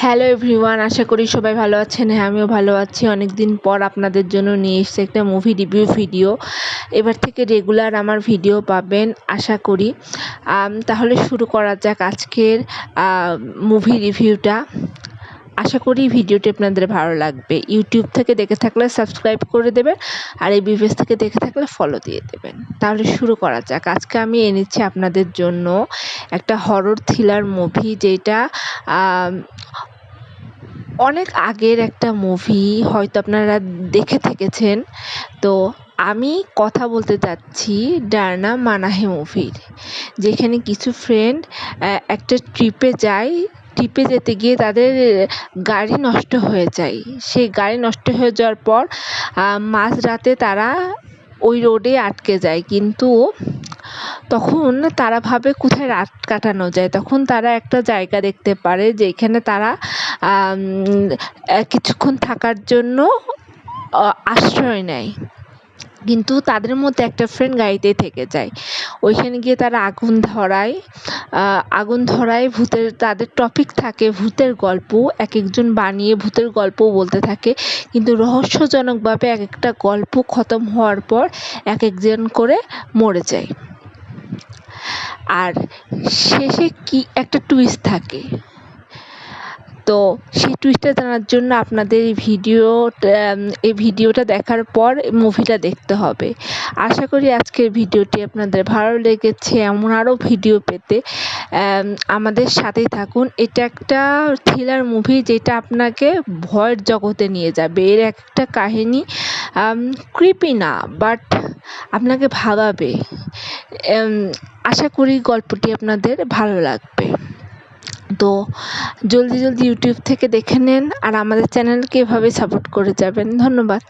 Hello everyone, আশা করি সবাই ভালো আছেন। হ্যাঁ, আমিও ভালো আছি। অনেক দিন পর আপনাদের জন্য নিয়ে এসেছি একটা মুভি রিভিউ ভিডিও। এবার থেকে রেগুলার আমার ভিডিও পাবেন আশা করি। তাহলে শুরু করা যাক আজকের মুভি রিভিউটা। আশা করি ভিডিওটি আপনাদের ভালো লাগবে। ইউটিউব থেকে দেখে থাকলে সাবস্ক্রাইব করে দেবেন, আর এই বিভিএস থেকে দেখে থাকলে ফলো দিয়ে দেবেন। তাহলে শুরু করা যাক। আজকে আমি এনেছি আপনাদের জন্য একটা হরর থ্রিলার মুভি, যেটা অনেক আগের একটা মুভি, হয়তো আপনারা দেখে থেকেছেন। তো আমি কথা বলতে চাচ্ছি ডারনা মানাহে মুভির, যেখানে কিছু ফ্রেন্ড একটা ট্রিপে যায়। ট্রিপে যেতে গিয়ে তাদের গাড়ি নষ্ট হয়ে যায়। সেই গাড়ি নষ্ট হয়ে যাওয়ার পর মাঝরাতে তারা ওই রোডে আটকে যায়। কিন্তু তখন তারা ভাবে কোথায় রাত কাটানো যায়। তখন তারা একটা জায়গা দেখতে পারে, যেখানে তারা কিছুক্ষণ থাকার জন্য আশ্রয় নেয়। কিন্তু তাদের মধ্যে একটা ফ্রেন্ড গাড়িতে থেকে যায়। ওইখানে গিয়ে তারা আগুন ধরায় ভূতের, তাদের টপিক থাকে ভূতের গল্প। এক একজন বানিয়ে ভূতের গল্প বলতে থাকে, কিন্তু রহস্যজনকভাবে এক একটা গল্প খতম হওয়ার পর এক একজন করে মরে যায়। আর শেষে কি একটা টুইস্ট থাকে। তো সেই টুইস্টটা জানার জন্য আপনাদের এই ভিডিওটা দেখার পর মুভিটা দেখতে হবে। আশা করি আজকের ভিডিওটি আপনাদের ভালো লেগেছে। এমন আরও ভিডিও পেতে আমাদের সাথেই থাকুন। এটা একটা থ্রিলার মুভি, যেটা আপনাকে ভয়ের জগতে নিয়ে যাবে। এর একটা কাহিনী ক্রিপি না, বাট আপনাকে ভাবাবে। আশা করি গল্পটি আপনাদের ভালো লাগবে। তো জলদি ইউটিউব থেকে দেখে নেন, আর আমাদের চ্যানেলকে এভাবে সাপোর্ট করে যাবেন। ধন্যবাদ।